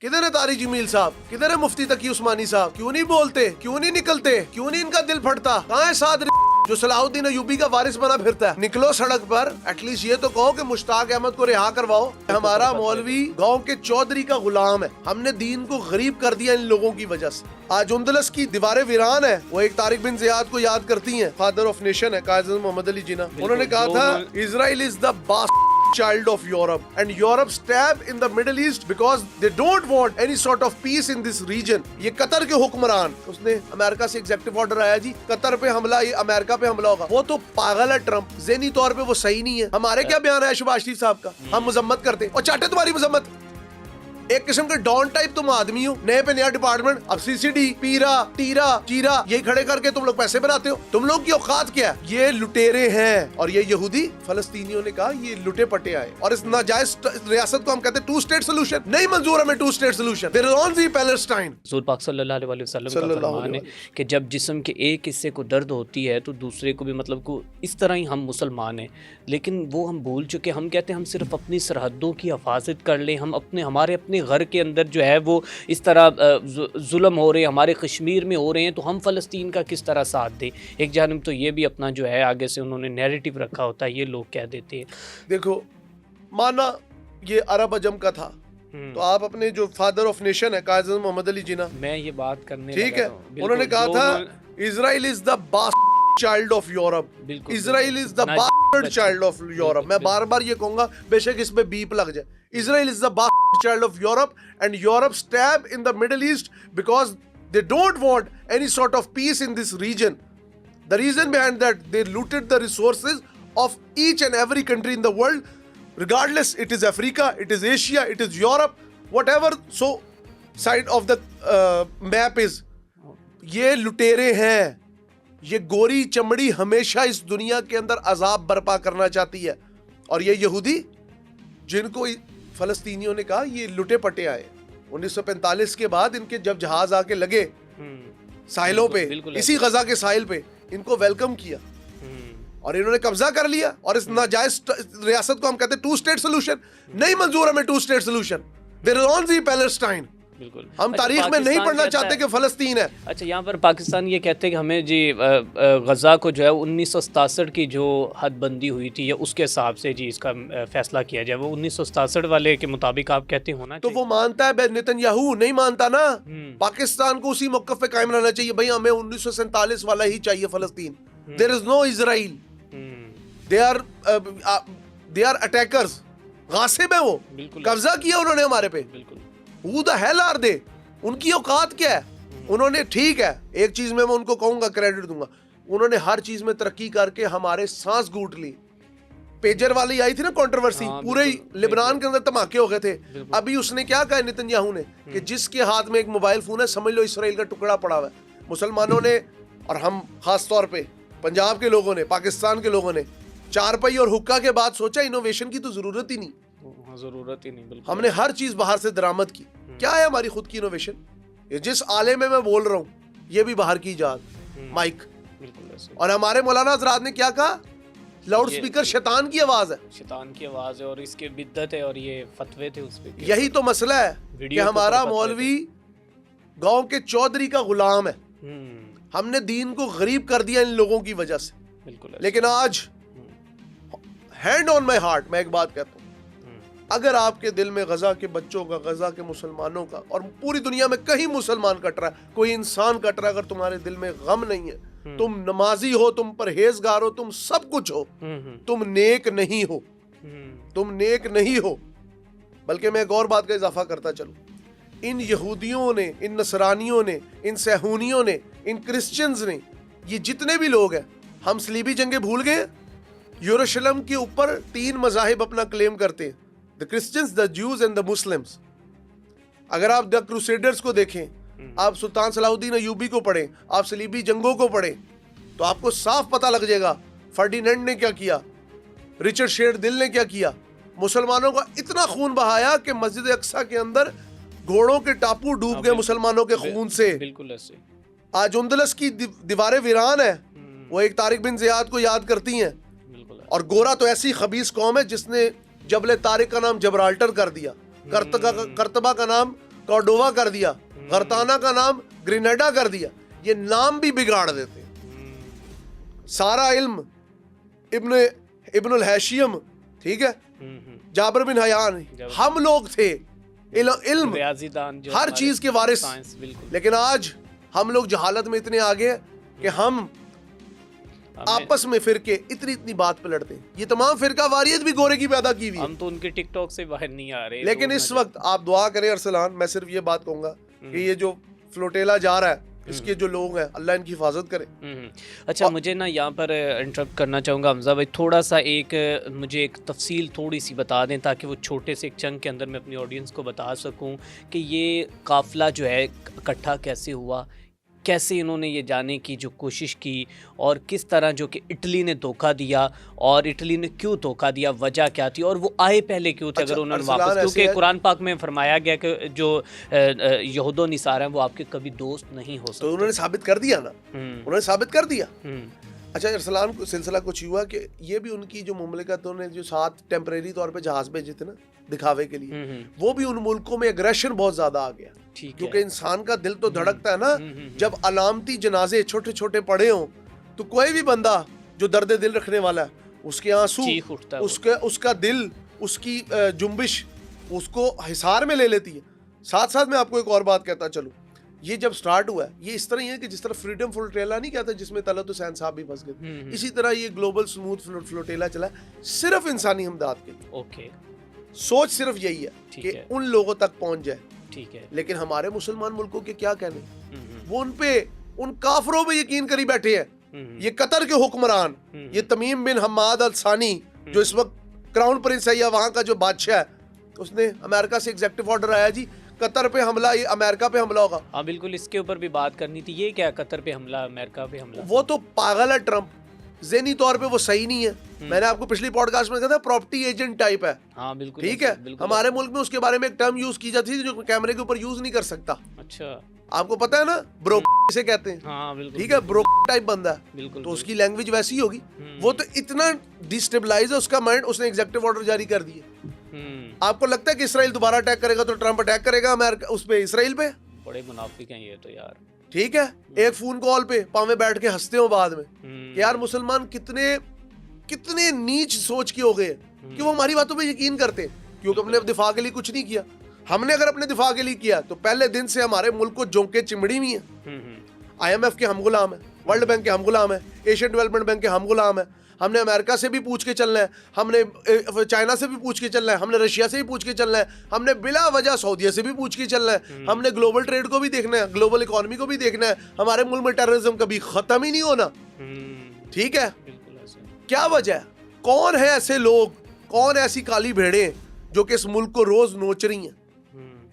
किधर है तारिक जमील साहब, किधर है मुफ्ती तकी उस्मानी साहब? क्यों नहीं बोलते, क्यों नहीं निकलते, क्यों नहीं इनका दिल फटता? कहाँ है साद जो सलाहुद्दीन अयूबी का वारिस बना फिरता है? निकलो सड़क पर, एटलीस्ट ये तो कहो कि मुश्ताक अहमद को रिहा करवाओ। हमारा मौलवी गांव के चौधरी का गुलाम है, हमने दीन को गरीब कर दिया इन लोगों की वजह से। आज उंदलस की दीवारें वीरान है, वो एक तारिक बिन ज़ियाद को याद करती हैं, फादर ऑफ नेशन है कायद मोहम्मद अली जिन्ना। उन्होंने कहा था Israel is the bast child of Europe and Europe stab in the Middle East because they don't want any sort of peace in this region। ये कतर के हुक्मरान, उसने अमेरिका से एग्जेक्टिव ऑर्डर आया जी कतर पे हमला, ये अमेरिका पे हमला होगा। वो तो पागल है ट्रम्प, ज़हनी तौर पे वो सही नहीं है। हमारे क्या बयान है शहबाज शरीफ साहब का, हम मजम्मत करते और चाहते तुम्हारी मजम्मत। एक किस्म के डॉन टाइप तुम आदमी हो, नए पे नया डिपार्टमेंट, अब सीसीडी पीरा टीरा चीरा यही खड़े करके तुम लोग पैसे बनाते हो। तुम लोग की औकात क्या है? ये लुटेरे हैं और ये यहूदी फलस्तीनियों ने कहा ये लुटे पटे आए और इस नाजायज रियासत को हम कहते हैं टू स्टेट सोल्यूशन। नहीं मंजूर हमें two state solution. There is only Palestine. रसूल पाक सल्लल्लाहु अलैहि वसल्लम का फरमान है कि जब जिस्म के एक हिस्से को दर्द होती है तो दूसरे को भी, मतलब को इस तरह ही हम मुसलमान हैं, लेकिन वो हम भूल चुके। हम कहते हैं हम सिर्फ अपनी सरहदों की हिफाजत कर लें, हम हमारे अपने घर के अंदर जो है वो इस तरह जुल्म हो रहे हैं, हमारे कश्मीर में हो रहे हैं, तो हम फ़लस्तीन का किस तरह साथ दें। एक जानब तो ये भी अपना जो है आगे से उन्होंने नैरेटिव रखा होता है, ये लोग कह देते हैं। देखो माना ये अरब अजम का था, तो आप अपने जो फादर ऑफ नेशन है कायद मोहम्मद अली जिन्ना, मैं ये बात करने ठीक है, उन्होंने कहा था Israel is the bast child of Europe, Israel is the bastard child of Europe. मैं बार बार ये कहूंगा, बेशक इस पे बीप लग जाए, Israel is the bastard child of Europe and Europe stab in the Middle East because they don't want any sort of peace in this region. The reason behind that they looted the resources of each and every country in the world, regardless it is Africa, it is Asia, it is Europe, whatever so side of the map is। ये लुटेरे हैं, ये गोरी चमड़ी हमेशा इस दुनिया के अंदर अजाब बर्पा करना चाहती है और ये यहूदी जिनको फलस्तीनियों ने कहा ये लुटे पटे आए। 1945 के बाद इनके जब जहाज आके लगे साहिलों पे, इसी गजा के साहिल पे, इनको वेलकम किया और इन्होंने कब्जा कर लिया और इस नाजायज रियासत को हम कहते हैं टू स्टेट सोल्यूशन। नहीं मंजूर हमें two state solution. There is only Palestine. बिल्कुल हम तारीख में नहीं पढ़ना चाहते कि फलस्तीन है। अच्छा, यहाँ पर पाकिस्तान ये कहते हैं कि हमें जी गज़ा को जो है 1967 की जो हदबंदी हुई थी या उसके हिसाब से जी इसका फैसला किया जाए, वो 1967 वाले के मुताबिक आप कहते हैं होना तो वो मानता है, नेतन्याहू नहीं मानता ना। पाकिस्तान को उसी मौक़िफ़ पे कायम रहना चाहिए, भाई हमें 1947 वाला ही चाहिए फलस्तीन। There is no Israel, they are attackers, गासिब है वो, कब्जा किया उन्होंने हमारे पे। Who the hell are they? उनकी औकात क्या है? उन्होंने, ठीक है, एक चीज में मैं उनको कहूंगा, क्रेडिट दूंगा, उन्होंने हर चीज में तरक्की करके हमारे सांस घूट ली। पेजर वाली आई थी ना कंट्रोवर्सी, पूरे लेबनान के अंदर धमाके हो गए थे। अभी उसने क्या कहा नेतन्याहू ने कि जिसके हाथ में एक मोबाइल फोन है समझ लो इसराइल का टुकड़ा पड़ा हुआ है। मुसलमानों ने और हम खास तौर पे पंजाब के लोगों ने, पाकिस्तान के लोगों ने चारपाई और हुक्का के बाद सोचा इनोवेशन की तो जरूरत ही नहीं, बिल्कुल। हमने हर चीज बाहर से दरामद की। क्या है हमारी खुद की इनोवेशन? ये जिस आले में मैं बोल रहा हूँ ये भी बाहर की इजाद, माइक। और हमारे मौलाना हजरात ने क्या कहा, लाउड स्पीकर शैतान की आवाज है, शैतान की आवाज है और इसके बिद्दत है और ये फतवे थे उस पे। यही तो मसला है कि हमारा मौलवी गांव के चौधरी का गुलाम है, हमने दीन को गरीब कर दिया इन लोगों की वजह से। बिल्कुल। लेकिन आज हैंड ऑन माई हार्ट मैं एक बात कहता हूँ, अगर आपके दिल में गजा के बच्चों का, गजा के मुसलमानों का, और पूरी दुनिया में कहीं मुसलमान कट रहा है, कोई इंसान कट रहा है, अगर तुम्हारे दिल में गम नहीं है, तुम नमाजी हो, तुम परहेजगार हो, तुम सब कुछ हो, तुम नेक नहीं हो, तुम नेक नहीं हो। बल्कि मैं एक और बात का इजाफा करता चलूं, इन यहूदियों ने, इन नसरानियों ने, इन सहूनियों ने, इन क्रिश्चियंस ने, ये जितने भी लोग हैं, हम सलीबी जंगे भूल गए। यरूशलेम के ऊपर 3 मज़ाहिब अपना क्लेम करते हैं, the Christians, the Jews and the Muslims. अगर आप द क्रूसेडर्स को देखें, आप सुल्तान सलाहुद्दीन अयूबी को पढ़ें, आप सलीबी जंगों को पढ़ें, तो आपको साफ पता लग जाएगा फर्डिनेंड ने क्या किया, रिचर्ड शेरदिल ने क्या किया। मुसलमानों का इतना खून बहाया कि मस्जिद अक्सा के अंदर घोड़ों के टापू डूब गए मुसलमानों के खून से। बिल्कुल ऐसे। आज उंदलस की दीवारें वीरान है, वो एक तारिक बिन ज़ियाद को याद करती हैं। और गोरा तो ऐसी खबीस कौम है जिसने जबल तारिक का नाम जबराल्टर कर दिया, करतबा का नाम कॉर्डोवा कर दिया, गरताना का नाम ग्रेनेडा कर दिया। ये नाम भी बिगाड़ देते हैं। सारा इल्म इब्नुल हैशियम, ठीक है, जाबिर बिन हयान, हम लोग थे इल्म रियाज़ीदान जो हर चीज के वारिस। लेकिन आज हम लोग जहालत में इतने आगे हैं कि हम आपस में फिरके इतनी बात पे लड़ते हैं। ये तमाम फिरका वारियत भी गोरे की पैदा की हुई है। हम तो उनके टिकटॉक से बाहर नहीं आ रहे। लेकिन इस वक्त आप दुआ करें अरसलान, मैं सिर्फ ये बात कहूंगा कि ये जो फ्लोटेला जा रहा है, इसके जो लोग हैं, अल्लाह इनकी हिफाजत करे। अच्छा, मुझे ना यहाँ पर इंटरप्ट करना चाहूँगा हमजा भाई, थोड़ा सा मुझे एक तफसील थोड़ी सी बता दें ताकि वो छोटे से एक चंक के अंदर मैं अपनी ऑडियंस को बता सकूँ कि ये काफ़िला जो है इकट्ठा कैसे हुआ, कैसे इन्होंने ये जाने की जो कोशिश की, और किस तरह जो कि इटली ने धोखा दिया, और इटली ने क्यों धोखा दिया, वजह क्या थी, और वो आए पहले क्यों थे। अगर उन्होंने वापस, क्योंकि कुरान पाक में फरमाया गया कि जो यहूदो निसार हैं वो आपके कभी दोस्त नहीं हो सकते। तो उन्होंने साबित कर दिया ना, उन्होंने साबित कर दिया। अच्छा, अरसलान सिलसिला कुछ हुआ कि ये भी उनकी जो मुमलिकतों ने जो साथ टेम्परेरी तौर पे जहाज भेजे थे ना दिखावे के लिए, वो भी उन मुल्कों में एग्रेशन बहुत ज्यादा आ गया। क्योंकि इंसान का दिल तो धड़कता है ना जब अलामती जनाजे छोटे छोटे पड़े हों, तो कोई भी बंदा जो दर्द दिल रखने वाला है, उसके आंसू, उसका दिल, उसकी जुम्बिश उसको हिसार में ले लेती है। साथ साथ मैं आपको एक और बात कहता चलूं, ये जब स्टार्ट हुआ है, ये इस तरह ही है कि जिस तरह फ्रीडम फ्लोटेला नहीं कहता जिसमें तलत हुसैन साहब भी फंस गए, इसी तरह ये ग्लोबल स्मूथ फ्लोटेला चला सिर्फ इंसानी इमदाद के लिए। ओके, सोच सिर्फ यही है कि उन लोगों तक पहुंच जाए। ठीक है, लेकिन हमारे मुसलमान मुल्कों के क्या कहने, वो उन काफरों पे यकीन करी बैठे हैं। ये कतर के हुक्मरान, ये तमीम बिन हम्माद अल सानी जो इस वक्त क्राउन प्रिंस है या वहां का जो बादशाह है, उसने अमेरिका से एग्जेक्टिव ऑर्डर आया जी कतर पे हमला, ये अमेरिका पे हमला होगा। हाँ बिल्कुल, इसके ऊपर भी बात करनी थी। ये क्या कतर पे हमला, अमेरिका पे हमला? वो तो पागल है ट्रंप, ज़हनी तौर पे वो सही नहीं है। मैंने आपको पिछली पॉडकास्ट में कहा था प्रॉपर्टी एजेंट टाइप है। हाँ बिल्कुल, ठीक है, हमारे मुल्क में उसके बारे में एक टर्म यूज की जाती थी जो कैमरे के ऊपर यूज नहीं कर सकता। अच्छा, आपको पता है ना, ब्रो इसे कहते हैं। हाँ बिल्कुल, ठीक है, ब्रो टाइप बंदा है, बिल्कुल, तो उसकी लैंग्वेज वैसी होगी। वो तो इतना डिस्टेबलाइज है उसका माइंड, उसने एग्जेक्टिव ऑर्डर जारी कर दिए। आपको लगता है कि इसराइल दोबारा अटैक करेगा तो ट्रंप अटैक करेगा अमेरिका उस पे, इसराइल पे? बड़े मुनाफिक हैं ये तो यार। ठीक है, एक फोन कॉल पे पावे बैठ के हंसते हो बाद में कि यार मुसलमान कितने नीच सोच के हो गए कि वो हमारी बातों पे यकीन करते हैं, क्योंकि हमने दिफा के लिए कुछ नहीं किया। हमने अगर अपने दिफा के लिए किया तो पहले दिन से हमारे मुल्क को जोंके चिमड़ी हुई है। IMF के हम गुलाम है, वर्ल्ड बैंक के हम गुलाम है, एशियन डेवलपमेंट बैंक के हम गुलाम है। हमने अमेरिका से भी पूछ के चलना है, हमने चाइना से भी पूछ के चलना है, हमने रशिया से भी पूछ के चलना है, हमने बिला वजह सऊदीया से भी पूछ के चलना है। हमने ग्लोबल ट्रेड को भी देखना है, ग्लोबल इकोनॉमी को भी देखना है। हमारे मुल्क में टेररिज्म कभी खत्म ही नहीं होना। ठीक है, क्या वजह है? कौन है ऐसे लोग, कौन ऐसी काली भेड़ें जो कि इस मुल्क को रोज नोच रही हैं?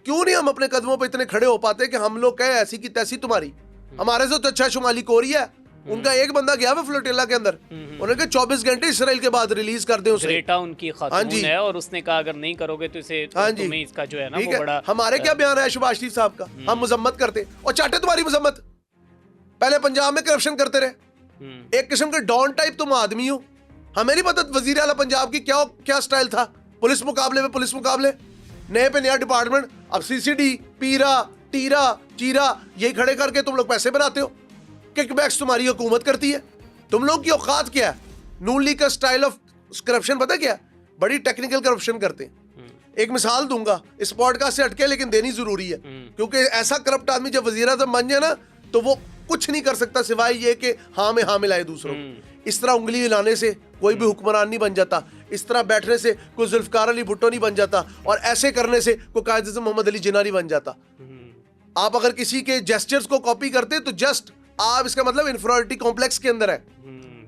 क्यों नहीं हम अपने कदमों पे इतने खड़े हो पाते कि हम लोग कहे ऐसी की तैसी तुम्हारी? हमारे से तो अच्छा शुमाली कोरिया है, उनका एक बंदा गया हुआ फ्लोटेला के अंदर, उन्होंने कहा 24 घंटे इसराइल के बाद रिलीज कर दें उसे। ग्रेटा उनकी खातून है और उसने कहा अगर नहीं करोगे तो इसे तुम्हें इसका जो है ना वो बड़ा। हमारे क्या बयान है शहबाज शरीफ साहब का, हम मजम्मत करते और चाहते तुम्हारी मजम्मत। पहले पंजाब में करप्शन करते रहे, एक किस्म के डॉन टाइप तुम आदमी हो। हमें नहीं पता वजीर आला पंजाब की क्या स्टाइल था, पुलिस मुकाबले में पुलिस मुकाबले, नए पे नया डिपार्टमेंट, अब CCD, पीरा, टीरा, चीरा यही खड़े करके तुम लोग पैसे बनाते हो। किकबैक्स तुम्हारी हुकूमत करती है। तुम लोग की औकात क्या है? नून लीग का स्टाइल ऑफ करप्शन पता क्या? बड़ी टेक्निकल करप्शन करते हैं। एक मिसाल दूंगा, इस पॉडकास्ट से हटके लेकिन देनी जरूरी है, क्योंकि ऐसा करप्ट आदमी जब वजीर आज़म बन जाए ना तो वो कुछ नहीं कर सकता सिवाय ये कि हाँ में हाँ मिलाए दूसरों को। इस तरह उंगली हिलाने से कोई भी हुक्मरान नहीं बन जाता, इस तरह बैठने से कोई जुल्फकार अली भुट्टो नहीं बन जाता, और ऐसे करने से कोई कायद मोहम्मद अली जिन्ना नहीं बन जाता। आप अगर किसी के जेस्चर्स को कॉपी करते तो जस्ट आप, इसका मतलब इंफीरियरिटी कॉम्प्लेक्स के अंदर है।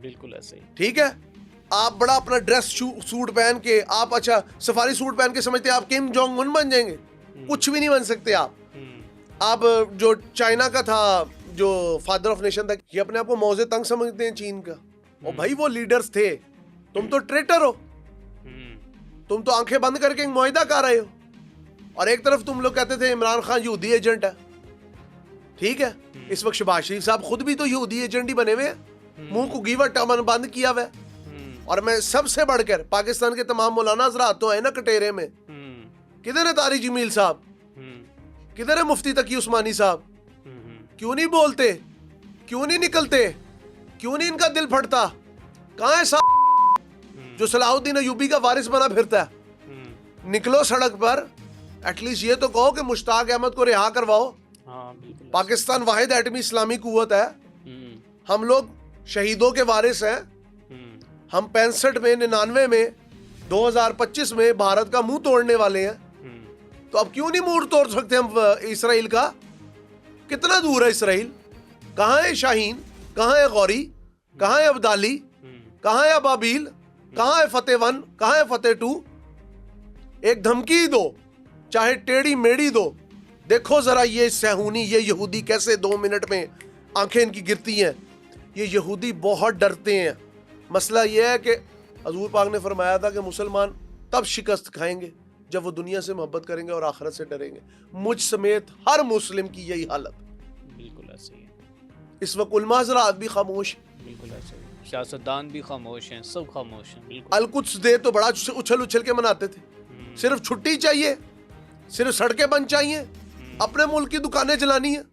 बिल्कुल ऐसे ही। ठीक है, आप बड़ा अपना ड्रेस सूट पहन के, आप अच्छा सफारी सूट पहन के समझते आप किम जोंग उन बन जाएंगे? कुछ भी नहीं बन सकते आप जो चाइना का था, जो फादर ऑफ नेशन था, ये अपने आप को मौजे तंग समझते हैं चीन का। और भाई वो लीडर्स थे, तुम तो ट्रेटर हो, तुम तो आंखें बंद करके एक मुआहिदा कर रहे हो। और एक तरफ तुम लोग कहते थे इमरान खान यहूदी एजेंट है। ठीक है, इस वक्त शहबाज शरीफ साहब खुद भी तो यहूदी एजेंट ही बने हुए हैं, मुंह को गीवर टमन बंद किया हुआ है। और मैं सबसे बढ़कर पाकिस्तान के तमाम मौलाना हज़रात तो है ना कटेरे में, किधर है तारिक जमील साहब? किधर है मुफ्ती तकी उस्मानी साहब? क्यों नहीं बोलते? क्यों नहीं निकलते? क्यों नहीं इनका दिल फटता? कहाँ है साहब जो सलाहुद्दीन अयूबी का वारिस बना फिरता है? निकलो सड़क पर, एटलीस्ट ये तो कहो कि मुश्ताक अहमद को रिहा करवाओ। पाकिस्तान वाहिद एटमी इस्लामी कुव्वत है, हम लोग शहीदों के वारिस हैं, हम 65 में 99 में 2025 में भारत का मुंह तोड़ने वाले हैं, तो अब क्यों नहीं मुंह तोड़ सकते हम इसराइल का? कितना दूर है इसराइल? कहाँ है शाहीन? कहाँ है गौरी? कहाँ है अब्दाली? कहाँ है अबाबील? कहाँ है फतेह 1? कहाँ है फतेह 2? एक धमकी ही दो, चाहे टेढ़ी मेढ़ी दो। देखो जरा ये सहूनी, ये यहूदी कैसे 2 मिनट में आंखें इनकी गिरती हैं। ये यहूदी बहुत डरते हैं। मसला ये है कि हजूर पाक ने फरमाया था कि मुसलमान तब शिकस्त खाएंगे जब वो दुनिया से मोहब्बत करेंगे और आखिरत से डरेंगे। मुझ समेत हर मुस्लिम की यही हालत। बिल्कुल ऐसे ही है। इस वक्त उलमा हज़रात भी खामोश, बिल्कुल ऐसे ही, सियासतदान भी खामोश हैं, सब खामोश हैं। बिल्कुल। अल-कुद्स डे तो बड़ा उछल उछल के मनाते थे, सिर्फ छुट्टी चाहिए, सिर्फ सड़कें बंद चाहिए, अपने मुल्क की दुकानें जलानी है।